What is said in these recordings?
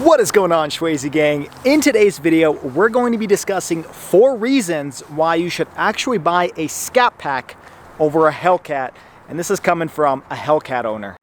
What is going on, Swayze gang? In today's video, we're going to be discussing 4 reasons why you should actually buy a Scat Pack over a Hellcat, and this is coming from a Hellcat owner.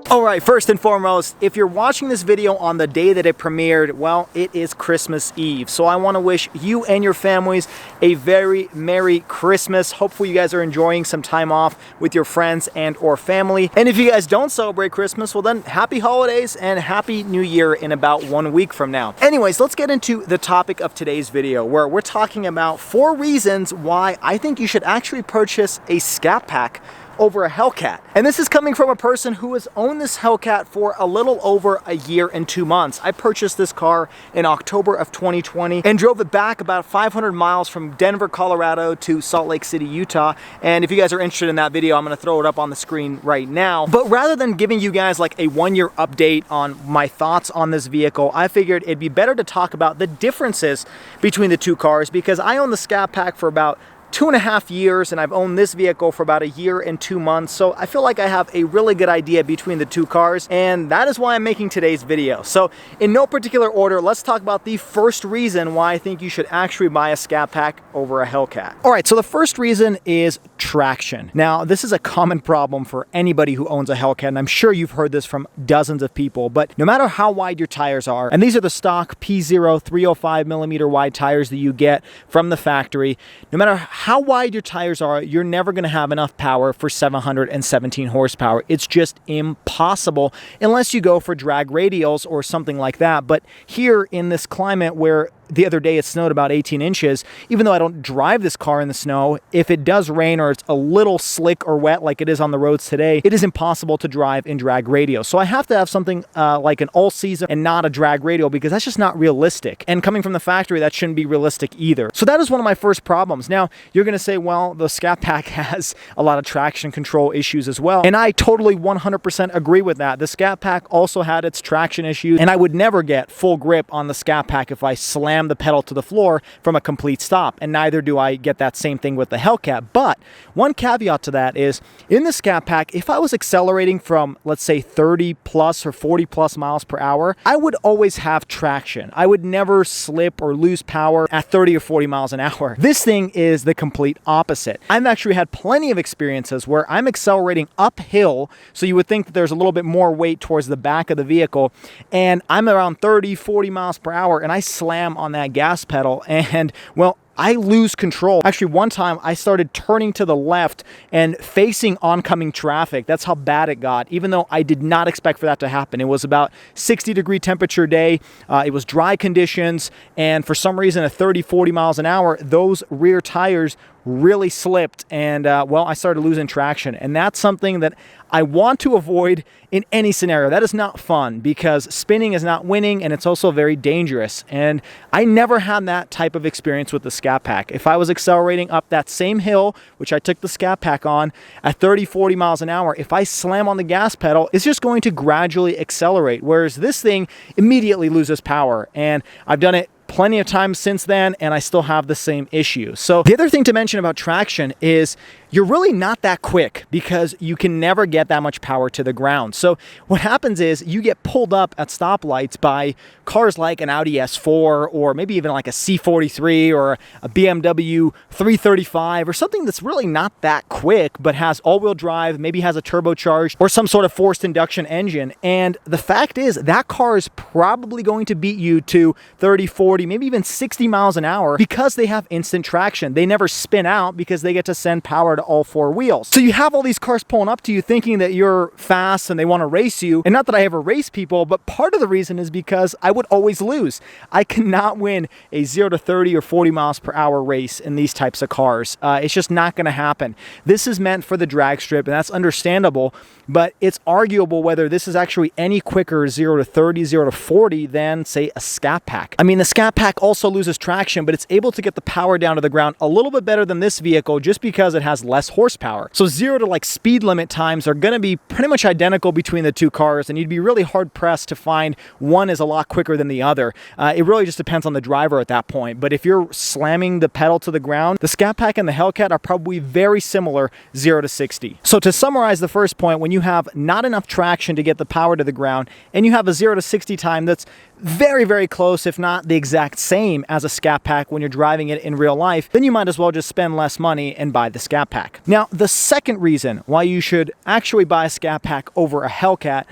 Alright, first and foremost, if you're watching this video on the day that it premiered, well, it is Christmas Eve. So I want to wish you and your families a very Merry Christmas. Hopefully you guys are enjoying some time off with your friends and or family. And if you guys don't celebrate Christmas, well then, happy holidays and Happy New Year in about 1 week from now. Anyways, let's get into the topic of today's video, where we're talking about 4 reasons why I think you should actually purchase a Scat Pack over a Hellcat. And this is coming from a person who has owned this Hellcat for a little over a year and 2 months. I purchased this car in October of 2020 and drove it back about 500 miles from Denver, Colorado to Salt Lake City, Utah. And if you guys are interested in that video, I'm going to throw it up on the screen right now. But rather than giving you guys like a 1-year update on my thoughts on this vehicle, I figured it'd be better to talk about the differences between the 2 cars, because I own the Scat Pack for about 2.5 years, and I've owned this vehicle for about a year and 2 months, so I feel like I have a really good idea between the 2 cars, and that is why I'm making today's video. So in no particular order, let's talk about the first reason why I think you should actually buy a Scat Pack over a Hellcat. Alright, so the first reason is traction. Now, this is a common problem for anybody who owns a Hellcat, and I'm sure you've heard this from dozens of people, but no matter how wide your tires are, and these are the stock P0 305mm wide tires that you get from the factory, no matter how wide your tires are, you're never going to have enough power for 717 horsepower. It's just impossible unless you go for drag radials or something like that. But here in this climate where the other day it snowed about 18 inches, even though I don't drive this car in the snow, if it does rain or it's a little slick or wet like it is on the roads today, it is impossible to drive in drag radial. So I have to have something like an all-season and not a drag radial, because that's just not realistic. And coming from the factory, that shouldn't be realistic either. So that is one of my first problems. Now, you're going to say, well, the Scat Pack has a lot of traction control issues as well. And I totally 100% agree with that. The Scat Pack also had its traction issues, and I would never get full grip on the Scat Pack if I slammed the pedal to the floor from a complete stop, and neither do I get that same thing with the Hellcat. But one caveat to that is, in the Scat Pack, if I was accelerating from, let's say, 30 plus or 40 plus miles per hour, I would always have traction. I would never slip or lose power at 30 or 40 miles an hour. This thing is the complete opposite. I've actually had plenty of experiences where I'm accelerating uphill, so you would think that there's a little bit more weight towards the back of the vehicle, and I'm around 30, 40 miles per hour, and I slam on that gas pedal, and well, I lose control. Actually, one time I started turning to the left and facing oncoming traffic. That's how bad it got, even though I did not expect for that to happen. It was about 60-degree temperature day. It was dry conditions, and for some reason at 30, 40 miles an hour, those rear tires really slipped, and well, I started losing traction. And that's something that I want to avoid in any scenario. That is not fun, because spinning is not winning, and it's also very dangerous. And I never had that type of experience with the Scat Pack. If I was accelerating up that same hill, which I took the Scat Pack on, at 30, 40 miles an hour, if I slam on the gas pedal, it's just going to gradually accelerate, whereas this thing immediately loses power. And I've done it plenty of times since then, and I still have the same issue. So the other thing to mention about traction is you're really not that quick, because you can never get that much power to the ground. So what happens is you get pulled up at stoplights by cars like an Audi S4, or maybe even like a C43 or a BMW 335, or something that's really not that quick but has all-wheel drive, maybe has a turbocharged or some sort of forced induction engine. And the fact is that car is probably going to beat you to 30, 40, maybe even 60 miles an hour, because they have instant traction. They never spin out because they get to send power to all 4 wheels. So you have all these cars pulling up to you thinking that you're fast and they want to race you. And not that I ever race people, but part of the reason is because I would always lose. I cannot win a 0 to 30 or 40 miles per hour race in these types of cars. It's just not going to happen. This is meant for the drag strip, and that's understandable, but it's arguable whether this is actually any quicker 0 to 30, 0 to 40 than, say, a Scat Pack. I mean, the Scat Pack also loses traction, but it's able to get the power down to the ground a little bit better than this vehicle just because it has less horsepower. So 0 to like speed limit times are going to be pretty much identical between the two cars, and you'd be really hard pressed to find one is a lot quicker than the other. It really just depends on the driver at that point. But if you're slamming the pedal to the ground, the Scat Pack and the Hellcat are probably very similar 0 to 60. So to summarize the first point, when you have not enough traction to get the power to the ground and you have a 0 to 60 time that's very, very close, if not the exact same as a Scat Pack when you're driving it in real life, then you might as well just spend less money and buy the Scat Pack. Now, the second reason why you should actually buy a Scat Pack over a Hellcat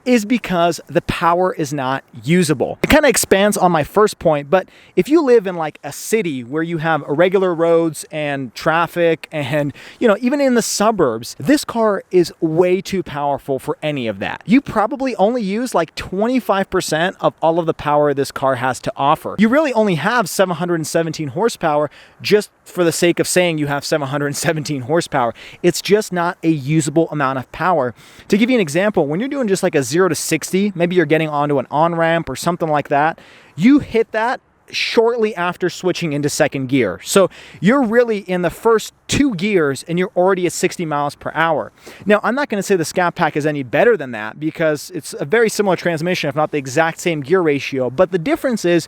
is because the power is not usable. It kind of expands on my first point, but if you live in like a city where you have irregular roads and traffic and, you know, even in the suburbs, this car is way too powerful for any of that. You probably only use like 25% of all of the power this car has to offer. You really only have 717 horsepower just for the sake of saying you have 717 horsepower. It's just not a usable amount of power. To give you an example, when you're doing just like a 0 to 60, maybe you're getting onto an on-ramp or something like that, you hit that shortly after switching into second gear. So you're really in the first 2 gears and you're already at 60 miles per hour. Now, I'm not going to say the Scat Pack is any better than that because it's a very similar transmission, if not the exact same gear ratio. But the difference is,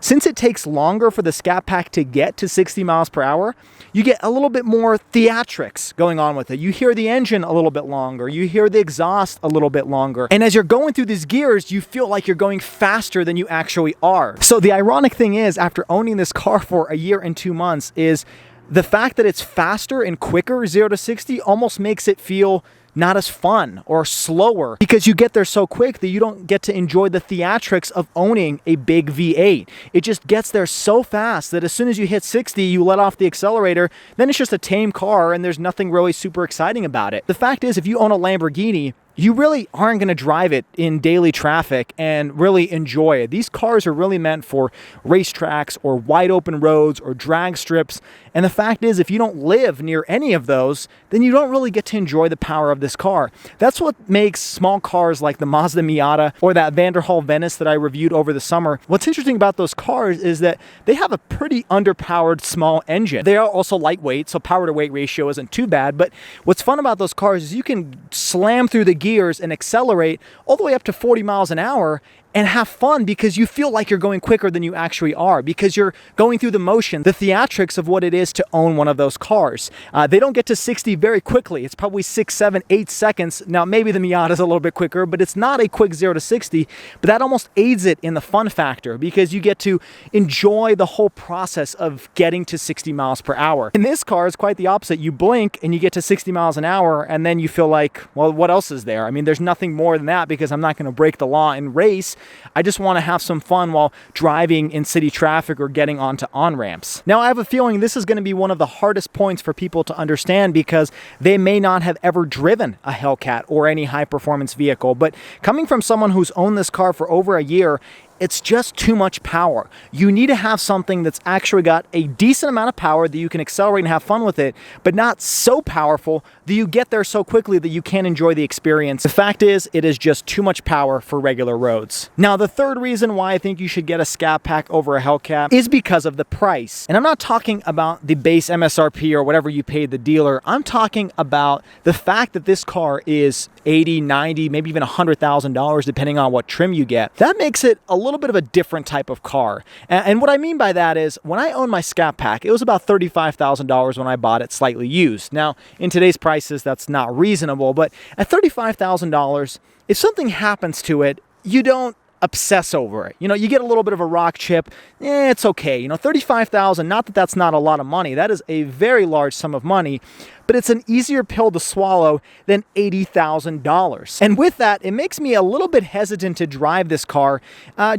since it takes longer for the Scat Pack to get to 60 miles per hour, you get a little bit more theatrics going on with it. You hear the engine a little bit longer. You hear the exhaust a little bit longer. And as you're going through these gears, you feel like you're going faster than you actually are. So the ironic thing is, after owning this car for a year and 2 months, is the fact that it's faster and quicker 0 to 60 almost makes it feel not as fun or slower because you get there so quick that you don't get to enjoy the theatrics of owning a big V8. It just gets there so fast that as soon as you hit 60, you let off the accelerator, then it's just a tame car and there's nothing really super exciting about it. The fact is, if you own a Lamborghini, you really aren't going to drive it in daily traffic and really enjoy it. These cars are really meant for racetracks or wide open roads or drag strips. And the fact is, if you don't live near any of those, then you don't really get to enjoy the power of this car. That's what makes small cars like the Mazda Miata or that Vanderhall Venice that I reviewed over the summer. What's interesting about those cars is that they have a pretty underpowered small engine. They are also lightweight, so power to weight ratio isn't too bad. But what's fun about those cars is you can slam through the gears and accelerate all the way up to 40 miles an hour and have fun because you feel like you're going quicker than you actually are because you're going through the motion, the theatrics of what it is to own one of those cars. They don't get to 60 very quickly. It's probably 6, 7, 8 seconds. Now, maybe the Miata is a little bit quicker, but it's not a quick 0 to 60. But that almost aids it in the fun factor because you get to enjoy the whole process of getting to 60 miles per hour. In this car, it's quite the opposite. You blink and you get to 60 miles an hour, and then you feel like, well, what else is there? I mean, there's nothing more than that because I'm not going to break the law and race. I just want to have some fun while driving in city traffic or getting onto on-ramps. Now, I have a feeling this is going to be one of the hardest points for people to understand because they may not have ever driven a Hellcat or any high-performance vehicle. But coming from someone who's owned this car for over a year, it's just too much power. You need to have something that's actually got a decent amount of power that you can accelerate and have fun with it, but not so powerful that you get there so quickly that you can't enjoy the experience. The fact is, it is just too much power for regular roads. Now, the third reason why I think you should get a Scat Pack over a Hellcat is because of the price. And I'm not talking about the base MSRP or whatever you paid the dealer. I'm talking about the fact that this car is $80, $90, maybe even $100,000 depending on what trim you get. That makes it a little bit of a different type of car. And what I mean by that is, when I owned my Scat Pack, it was about $35,000 when I bought it slightly used. Now, in today's prices, that's not reasonable, but at $35,000, if something happens to it, you don't obsess over it. You know, you get a little bit of a rock chip, it's okay. You know, $35,000, not that that's not a lot of money. That is a very large sum of money, but it's an easier pill to swallow than $80,000. And with that, it makes me a little bit hesitant to drive this car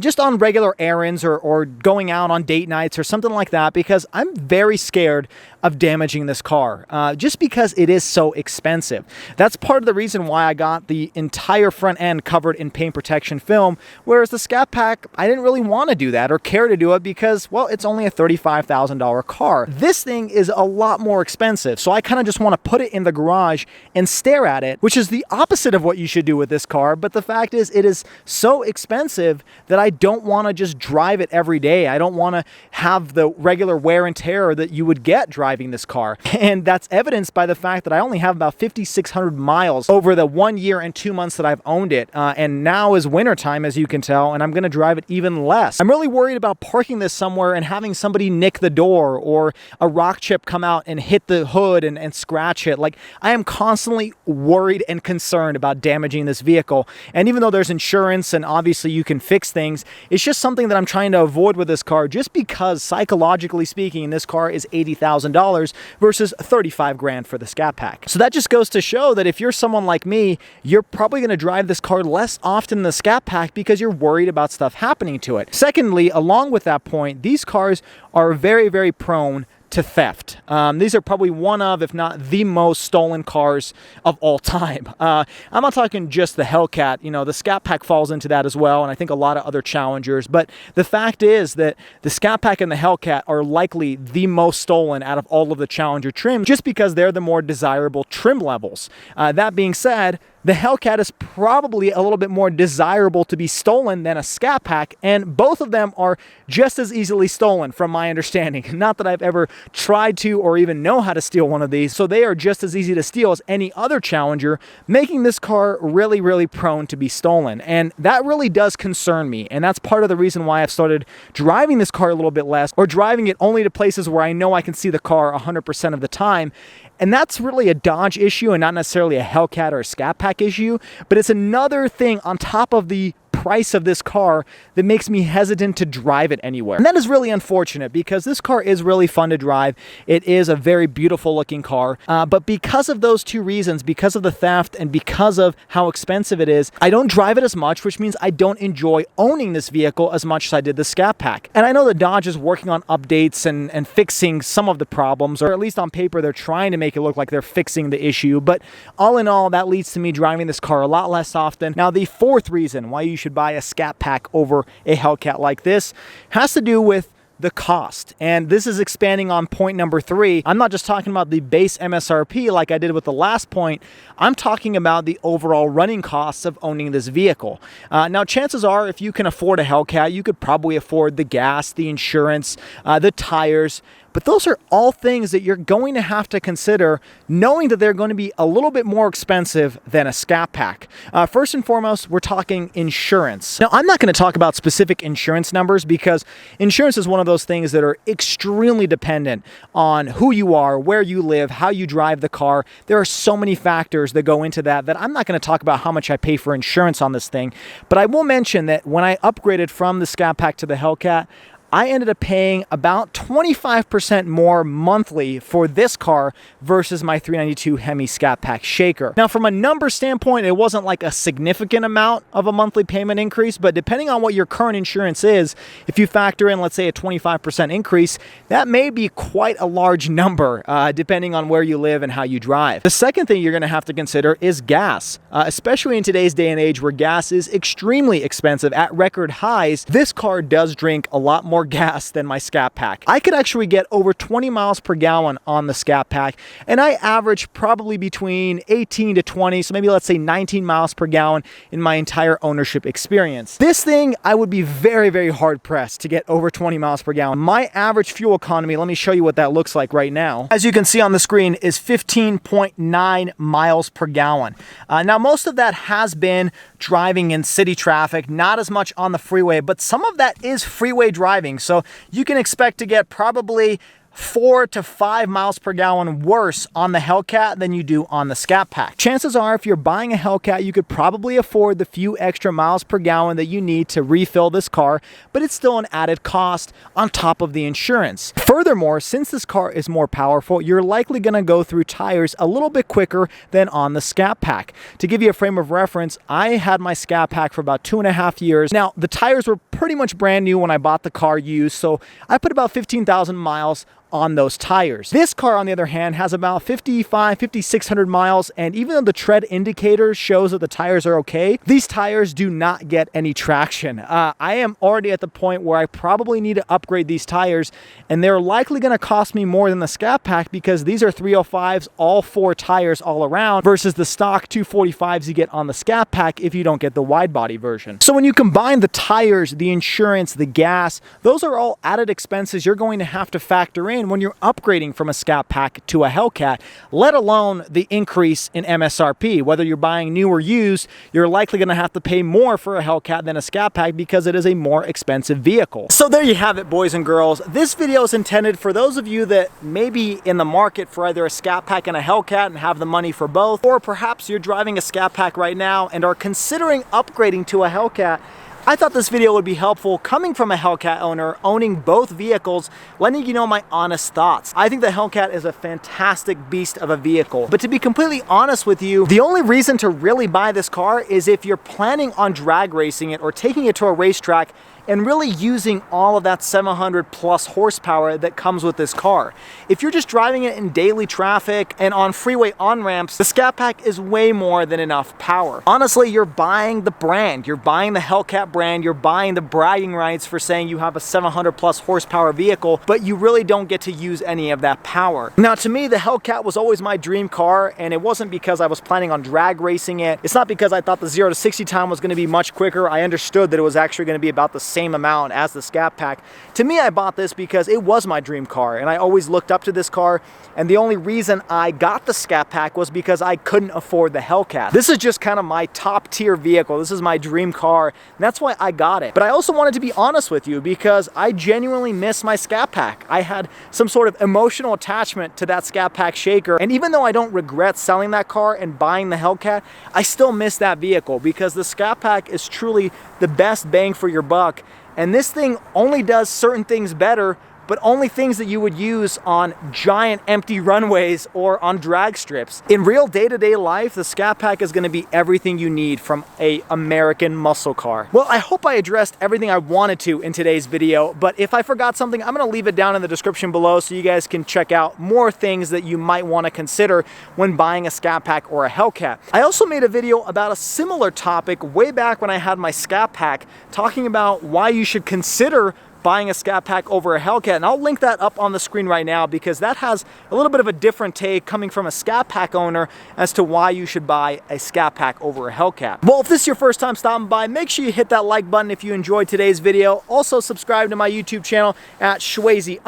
just on regular errands or going out on date nights or something like that, because I'm very scared of damaging this car just because it is so expensive. That's part of the reason why I got the entire front end covered in paint protection film, whereas the Scat Pack, I didn't really want to do that or care to do it because, well, it's only a $35,000 car. This thing is a lot more expensive, so I kind of just just want to put it in the garage and stare at it, which is the opposite of what you should do with this car. But the fact is, it is so expensive that I don't want to just drive it every day. I don't want to have the regular wear and tear that you would get driving this car. And that's evidenced by the fact that I only have about 5,600 miles over the 1 year and 2 months that I've owned it. And now is wintertime, as you can tell, and I'm going to drive it even less. I'm really worried about parking this somewhere and having somebody nick the door or a rock chip come out and hit the hood and scratch it. Like, I am constantly worried and concerned about damaging this vehicle. And even though there's insurance and obviously you can fix things, it's just something that I'm trying to avoid with this car, just because psychologically speaking, this car is $80,000 versus 35 grand for the Scat Pack. So that just goes to show that if you're someone like me, you're probably going to drive this car less often than the Scat Pack because you're worried about stuff happening to it. Secondly, along with that point, these cars are very, very prone to theft. These are probably one of, if not the most stolen cars of all time. I'm not talking just the Hellcat, you know, the Scat Pack falls into that as well, and I think a lot of other Challengers, but the fact is that the Scat Pack and the Hellcat are likely the most stolen out of all of the Challenger trim, just because they're the more desirable trim levels. That being said, the Hellcat is probably a little bit more desirable to be stolen than a Scat Pack, and both of them are just as easily stolen from my understanding. Not that I've ever tried to or even know how to steal one of these, so they are just as easy to steal as any other Challenger, making this car really, really prone to be stolen. And that really does concern me, and that's part of the reason why I've started driving this car a little bit less, or driving it only to places where I know I can see the car 100% of the time. And that's really a Dodge issue and not necessarily a Hellcat or a Scat Pack issue, but it's another thing on top of the price of this car that makes me hesitant to drive it anywhere. And that is really unfortunate because this car is really fun to drive. It is a very beautiful looking car, but because of those two reasons, because of the theft and because of how expensive it is, I don't drive it as much, which means I don't enjoy owning this vehicle as much as I did the Scat Pack. And I know that Dodge is working on updates and fixing some of the problems, or at least on paper they're trying to make it look like they're fixing the issue, but all in all, that leads to me driving this car a lot less often. Now, the fourth reason why you should buy a Scat Pack over a Hellcat like this has to do with the cost. And this is expanding on point number 3. I'm not just talking about the base MSRP like I did with the last point. I'm talking about the overall running costs of owning this vehicle. Now, chances are, if you can afford a Hellcat, you could probably afford the gas, the insurance, the tires. But those are all things that you're going to have to consider, knowing that they're going to be a little bit more expensive than a Scat Pack. First and foremost, we're talking insurance. Now, I'm not going to talk about specific insurance numbers because insurance is one of those things that are extremely dependent on who you are, where you live, how you drive the car. There are so many factors that go into that I'm not going to talk about how much I pay for insurance on this thing. But I will mention that when I upgraded from the Scat Pack to the Hellcat, I ended up paying about 25% more monthly for this car versus my $392 Hemi Scat Pack Shaker. Now, from a number standpoint, it wasn't like a significant amount of a monthly payment increase, but depending on what your current insurance is, if you factor in, let's say, a 25% increase, that may be quite a large number, depending on where you live and how you drive. The second thing you're going to have to consider is gas, especially in today's day and age where gas is extremely expensive at record highs. This car does drink a lot more gas than my Scat Pack. I could actually get over 20 miles per gallon on the Scat Pack, and I average probably between 18 to 20, so maybe let's say 19 miles per gallon in my entire ownership experience. This thing, I would be very, very hard pressed to get over 20 miles per gallon. My average fuel economy, let me show you what that looks like right now. As you can see on the screen, is 15.9 miles per gallon. Now, most of that has been driving in city traffic, not as much on the freeway, but some of that is freeway driving. So you can expect to get probably 4 to 5 miles per gallon worse on the Hellcat than you do on the Scat Pack. Chances are, if you're buying a Hellcat, you could probably afford the few extra miles per gallon that you need to refill this car, but it's still an added cost on top of the insurance. Furthermore, since this car is more powerful, you're likely going to go through tires a little bit quicker than on the Scat Pack. To give you a frame of reference, I had my Scat Pack for about 2.5 years. Now, the tires were pretty much brand new when I bought the car used, so I put about 15,000 miles on those tires. This car, on the other hand, has about 5,600 miles, and even though the tread indicator shows that the tires are okay, these tires do not get any traction. I am already at the point where I probably need to upgrade these tires, and they're likely going to cost me more than the Scat Pack because these are 305s, all 4 tires all around, versus the stock 245s you get on the Scat Pack if you don't get the wide body version. So when you combine the tires, the insurance, the gas, those are all added expenses you're going to have to factor in when you're upgrading from a Scat Pack to a Hellcat, let alone the increase in MSRP. Whether you're buying new or used, you're likely going to have to pay more for a Hellcat than a Scat Pack because it is a more expensive vehicle. So there you have it, boys and girls. This video is intended for those of you that may be in the market for either a Scat Pack and a Hellcat and have the money for both, or perhaps you're driving a Scat Pack right now and are considering upgrading to a Hellcat. I thought this video would be helpful coming from a Hellcat owner, owning both vehicles, letting you know my honest thoughts. I think the Hellcat is a fantastic beast of a vehicle, but to be completely honest with you, the only reason to really buy this car is if you're planning on drag racing it or taking it to a racetrack and really using all of that 700 plus horsepower that comes with this car. If you're just driving it in daily traffic and on freeway on-ramps, the Scat Pack is way more than enough power. Honestly, you're buying the brand. You're buying the Hellcat brand. You're buying the bragging rights for saying you have a 700 plus horsepower vehicle, but you really don't get to use any of that power. Now, to me, the Hellcat was always my dream car, and it wasn't because I was planning on drag racing it. It's not because I thought the 0 to 60 time was going to be much quicker. I understood that it was actually going to be about the same amount as the Scat Pack. To me, I bought this because it was my dream car, and I always looked up to this car, and the only reason I got the Scat Pack was because I couldn't afford the Hellcat. This is just kind of my top tier vehicle. This is my dream car, and that's why I got it. But I also wanted to be honest with you because I genuinely miss my Scat Pack. I had some sort of emotional attachment to that Scat Pack Shaker, and even though I don't regret selling that car and buying the Hellcat, I still miss that vehicle because the Scat Pack is truly the best bang for your buck. And this thing only does certain things better, but only things that you would use on giant empty runways or on drag strips. In real day-to-day life, the Scat Pack is going to be everything you need from an American muscle car. Well, I hope I addressed everything I wanted to in today's video, but if I forgot something, I'm going to leave it down in the description below so you guys can check out more things that you might want to consider when buying a Scat Pack or a Hellcat. I also made a video about a similar topic way back when I had my Scat Pack, talking about why you should consider buying a Scat Pack over a Hellcat, and I'll link that up on the screen right now because that has a little bit of a different take coming from a Scat Pack owner as to why you should buy a Scat Pack over a Hellcat. Well, if this is your first time stopping by, make sure you hit that like button if you enjoyed today's video. Also subscribe to my YouTube channel at Schwazy_,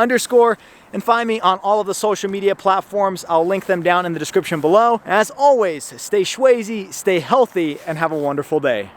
and find me on all of the social media platforms. I'll link them down in the description below. As always, stay Schwazy, stay healthy, and have a wonderful day.